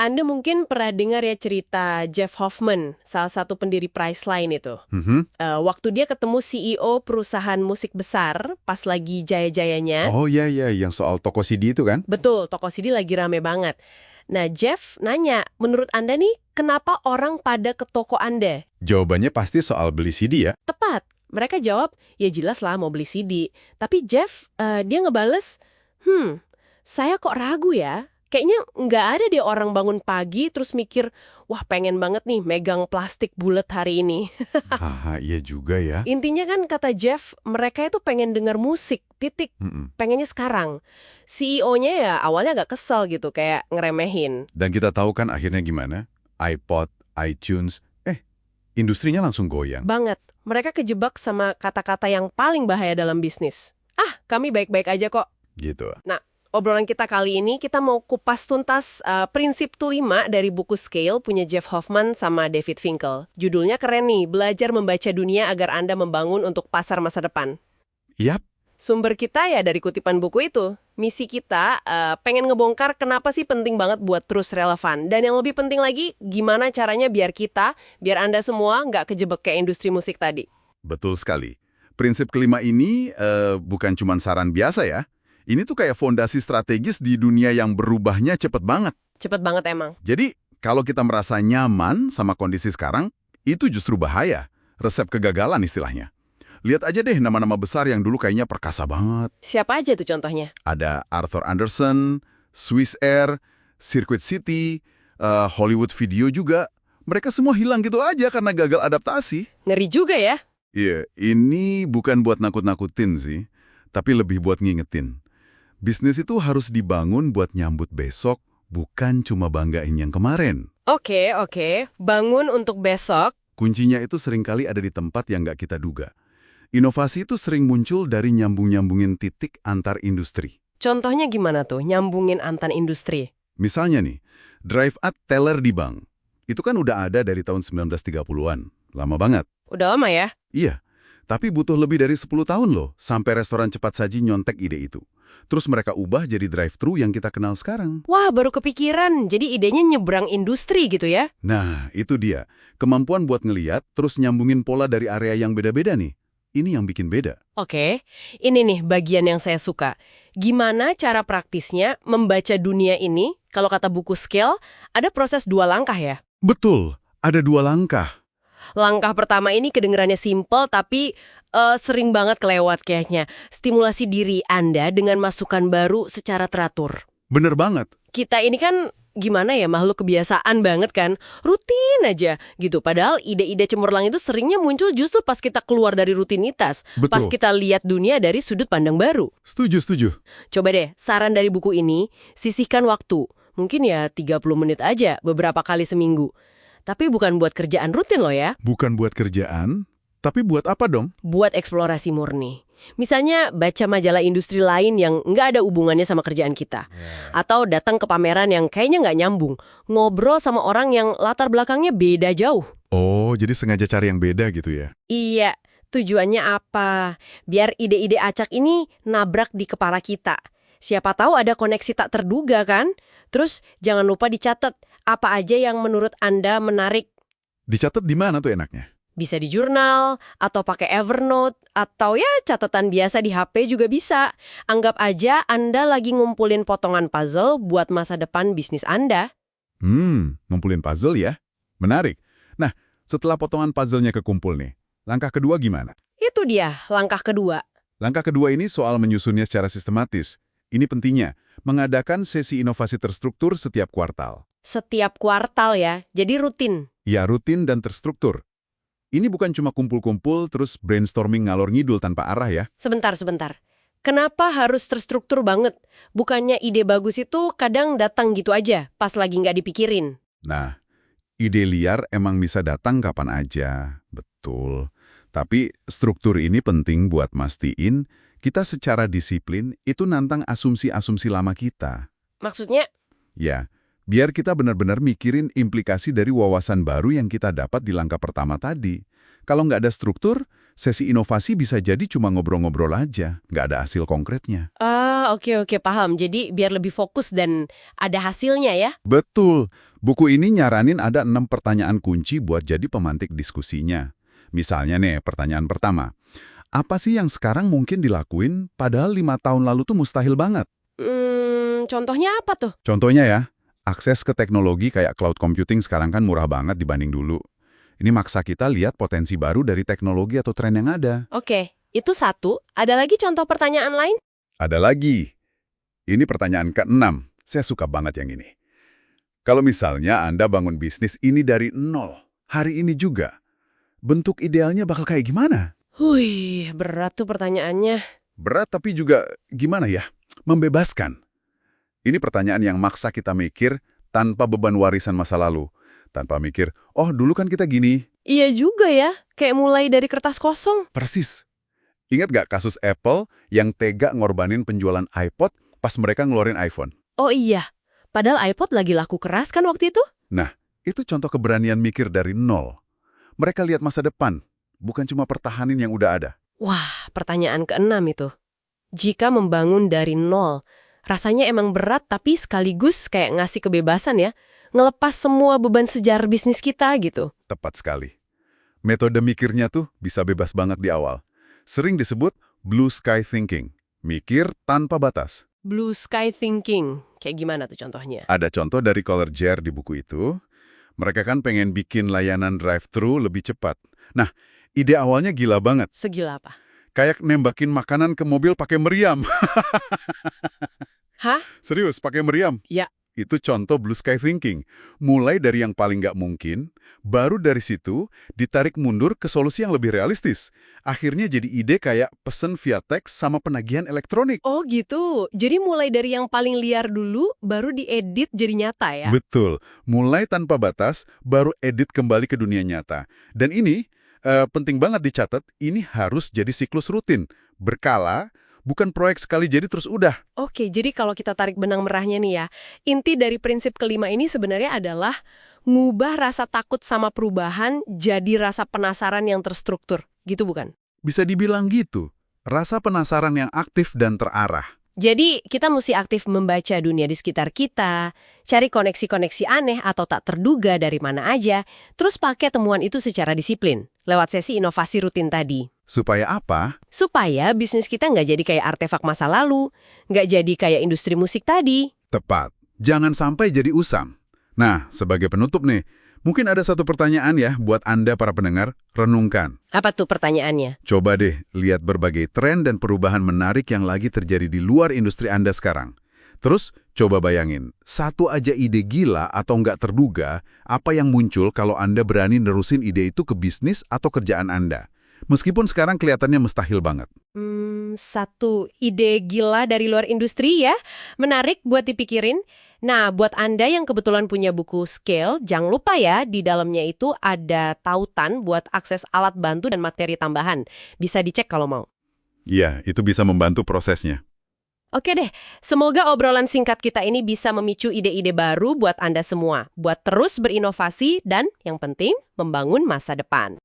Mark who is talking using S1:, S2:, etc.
S1: Anda mungkin pernah dengar ya cerita Jeff Hoffman, salah satu pendiri Priceline itu. Waktu dia ketemu CEO perusahaan musik besar, pas lagi jaya-jayanya.
S2: Oh iya, yang soal toko CD itu kan?
S1: Betul, toko CD lagi rame banget. Nah, Jeff nanya, menurut Anda nih, kenapa orang pada ke toko Anda?
S2: Jawabannya pasti soal beli CD ya?
S1: Tepat. Mereka jawab, ya jelas lah mau beli CD. Tapi Jeff, dia ngebales, saya kok ragu ya? Kayaknya nggak ada deh orang bangun pagi terus mikir, wah pengen banget nih megang plastik bulat hari ini.
S2: Haha, iya juga ya.
S1: Intinya kan kata Jeff, mereka itu pengen denger musik, titik. Pengennya sekarang. CEO-nya ya awalnya agak kesel gitu, kayak ngeremehin.
S2: Dan kita tahu kan akhirnya gimana? iPod, iTunes, industrinya langsung goyang.
S1: Banget. Mereka kejebak sama kata-kata yang paling bahaya dalam bisnis. Ah, kami baik-baik aja kok.
S2: Gitu.
S1: Nah, obrolan kita kali ini, kita mau kupas tuntas prinsip 5 dari buku Scale punya Jeff Hoffman sama David Finkel. Judulnya keren nih, Belajar Membaca Dunia Agar Anda Membangun untuk Pasar Masa Depan.
S2: Yap.
S1: Sumber kita ya dari kutipan buku itu. Misi kita pengen ngebongkar kenapa sih penting banget buat terus relevan. Dan yang lebih penting lagi, gimana caranya biar Anda semua nggak kejebak kayak industri musik tadi.
S2: Betul sekali. Prinsip kelima ini bukan cuma saran biasa ya. Ini tuh kayak fondasi strategis di dunia yang berubahnya cepet banget.
S1: Cepet banget emang.
S2: Jadi, kalau kita merasa nyaman sama kondisi sekarang, itu justru bahaya. Resep kegagalan istilahnya. Lihat aja deh nama-nama besar yang dulu kayaknya perkasa banget.
S1: Siapa aja tuh contohnya?
S2: Ada Arthur Andersen, Swiss Air, Circuit City, Hollywood Video juga. Mereka semua hilang gitu aja karena gagal adaptasi.
S1: Ngeri juga ya?
S2: Iya, ini bukan buat nakut-nakutin sih, tapi lebih buat ngingetin. Bisnis itu harus dibangun buat nyambut besok, bukan cuma banggain yang kemarin.
S1: Oke. Bangun untuk besok.
S2: Kuncinya itu seringkali ada di tempat yang nggak kita duga. Inovasi itu sering muncul dari nyambung-nyambungin titik antar industri.
S1: Contohnya gimana tuh, nyambungin antar industri?
S2: Misalnya nih, drive-up teller di bank. Itu kan udah ada dari tahun 1930-an. Lama banget.
S1: Udah lama ya?
S2: Iya, tapi butuh lebih dari 10 tahun loh sampai restoran cepat saji nyontek ide itu. Terus mereka ubah jadi drive-thru yang kita kenal sekarang.
S1: Wah, baru kepikiran. Jadi idenya nyebrang industri gitu ya?
S2: Nah, itu dia. Kemampuan buat ngeliat, terus nyambungin pola dari area yang beda-beda nih. Ini yang bikin beda.
S1: Oke, ini nih bagian yang saya suka. Gimana cara praktisnya membaca dunia ini? Kalau kata buku Scale, ada proses 2 langkah ya?
S2: Betul, ada 2 langkah.
S1: Langkah pertama ini kedengerannya simple, tapi sering banget kelewat kayaknya. Stimulasi diri Anda dengan masukan baru secara teratur.
S2: Bener banget.
S1: Kita ini kan gimana ya, makhluk kebiasaan banget kan, rutin aja gitu. Padahal ide-ide cemerlang itu seringnya muncul justru pas kita keluar dari rutinitas.
S2: Betul.
S1: Pas kita lihat dunia dari sudut pandang baru.
S2: Setuju.
S1: Coba deh, saran dari buku ini, sisihkan waktu. Mungkin ya 30 menit aja, beberapa kali seminggu. Tapi bukan buat kerjaan rutin loh ya.
S2: Bukan buat kerjaan, tapi buat apa dong?
S1: Buat eksplorasi murni. Misalnya baca majalah industri lain yang nggak ada hubungannya sama kerjaan kita. Atau datang ke pameran yang kayaknya nggak nyambung. Ngobrol sama orang yang latar belakangnya beda jauh.
S2: Oh, jadi sengaja cari yang beda gitu ya?
S1: Iya, tujuannya apa? Biar ide-ide acak ini nabrak di kepala kita. Siapa tahu ada koneksi tak terduga kan? Terus jangan lupa dicatat apa aja yang menurut Anda menarik.
S2: Dicatat di mana tuh enaknya?
S1: Bisa di jurnal, atau pakai Evernote, atau ya catatan biasa di HP juga bisa. Anggap aja Anda lagi ngumpulin potongan puzzle buat masa depan bisnis Anda.
S2: Ngumpulin puzzle ya? Menarik. Nah, setelah potongan puzzle-nya kekumpul nih, langkah kedua gimana?
S1: Itu dia, langkah kedua.
S2: Langkah kedua ini soal menyusunnya secara sistematis. Ini pentingnya, mengadakan sesi inovasi terstruktur setiap kuartal.
S1: Setiap kuartal ya, jadi rutin.
S2: Ya, rutin dan terstruktur. Ini bukan cuma kumpul-kumpul terus brainstorming ngalor ngidul tanpa arah ya.
S1: Sebentar. Kenapa harus terstruktur banget? Bukannya ide bagus itu kadang datang gitu aja, pas lagi nggak dipikirin.
S2: Nah, ide liar emang bisa datang kapan aja, betul. Tapi struktur ini penting buat mastiin kita secara disiplin itu nantang asumsi-asumsi lama kita.
S1: Maksudnya?
S2: Ya, biar kita benar-benar mikirin implikasi dari wawasan baru yang kita dapat di langkah pertama tadi. Kalau nggak ada struktur, sesi inovasi bisa jadi cuma ngobrol-ngobrol aja, nggak ada hasil konkretnya.
S1: Oke, paham. Jadi biar lebih fokus dan ada hasilnya ya.
S2: Betul. Buku ini nyaranin ada 6 pertanyaan kunci buat jadi pemantik diskusinya. Misalnya nih, pertanyaan pertama. Apa sih yang sekarang mungkin dilakuin, padahal 5 tahun lalu tuh mustahil banget?
S1: Contohnya apa tuh?
S2: Contohnya ya, akses ke teknologi kayak cloud computing sekarang kan murah banget dibanding dulu. Ini maksa kita lihat potensi baru dari teknologi atau tren yang ada.
S1: Oke, itu satu. Ada lagi contoh pertanyaan lain?
S2: Ada lagi. Ini pertanyaan ke-6. Saya suka banget yang ini. Kalau misalnya Anda bangun bisnis ini dari nol, hari ini juga, bentuk idealnya bakal kayak gimana?
S1: Wih, berat tuh pertanyaannya.
S2: Berat tapi juga gimana ya? Membebaskan. Ini pertanyaan yang maksa kita mikir tanpa beban warisan masa lalu. Tanpa mikir, oh dulu kan kita gini.
S1: Iya juga ya, kayak mulai dari kertas kosong.
S2: Persis. Ingat gak kasus Apple yang tega ngorbanin penjualan iPod pas mereka ngeluarin iPhone?
S1: Oh iya, padahal iPod lagi laku keras kan waktu itu?
S2: Nah, itu contoh keberanian mikir dari nol. Mereka lihat masa depan, bukan cuma pertahanin yang udah ada.
S1: Wah, pertanyaan ke-6 itu. Jika membangun dari nol, rasanya emang berat tapi sekaligus kayak ngasih kebebasan ya. Ngelepas semua beban sejarah bisnis kita gitu.
S2: Tepat sekali. Metode mikirnya tuh bisa bebas banget di awal. Sering disebut blue sky thinking, mikir tanpa batas.
S1: Blue sky thinking, kayak gimana tuh contohnya?
S2: Ada contoh dari Collier di buku itu. Mereka kan pengen bikin layanan drive-thru lebih cepat. Nah, ide awalnya gila banget.
S1: Segila apa?
S2: Kayak nembakin makanan ke mobil pakai meriam.
S1: Hah?
S2: Serius, pakai meriam?
S1: Ya.
S2: Itu contoh blue sky thinking. Mulai dari yang paling nggak mungkin, baru dari situ ditarik mundur ke solusi yang lebih realistis. Akhirnya jadi ide kayak pesen via teks sama penagihan elektronik.
S1: Oh gitu, jadi mulai dari yang paling liar dulu, baru diedit jadi nyata ya?
S2: Betul. Mulai tanpa batas, baru edit kembali ke dunia nyata. Dan ini, penting banget dicatat, ini harus jadi siklus rutin. Berkala, bukan proyek sekali jadi terus udah.
S1: Oke, jadi kalau kita tarik benang merahnya nih ya, inti dari prinsip kelima ini sebenarnya adalah ngubah rasa takut sama perubahan jadi rasa penasaran yang terstruktur. Gitu bukan?
S2: Bisa dibilang gitu. Rasa penasaran yang aktif dan terarah.
S1: Jadi, kita mesti aktif membaca dunia di sekitar kita, cari koneksi-koneksi aneh atau tak terduga dari mana aja, terus pakai temuan itu secara disiplin, lewat sesi inovasi rutin tadi.
S2: Supaya apa?
S1: Supaya bisnis kita nggak jadi kayak artefak masa lalu, nggak jadi kayak industri musik tadi.
S2: Tepat. Jangan sampai jadi usang. Nah, sebagai penutup nih, mungkin ada satu pertanyaan ya buat Anda para pendengar, renungkan.
S1: Apa tuh pertanyaannya?
S2: Coba deh lihat berbagai tren dan perubahan menarik yang lagi terjadi di luar industri Anda sekarang. Terus, coba bayangin, satu aja ide gila atau nggak terduga, apa yang muncul kalau Anda berani nerusin ide itu ke bisnis atau kerjaan Anda. Meskipun sekarang kelihatannya mustahil banget.
S1: Satu ide gila dari luar industri ya. Menarik buat dipikirin. Nah, buat Anda yang kebetulan punya buku Scale, jangan lupa ya, di dalamnya itu ada tautan buat akses alat bantu dan materi tambahan. Bisa dicek kalau mau.
S2: Iya, itu bisa membantu prosesnya.
S1: Oke deh, semoga obrolan singkat kita ini bisa memicu ide-ide baru buat Anda semua. Buat terus berinovasi dan, yang penting, membangun masa depan.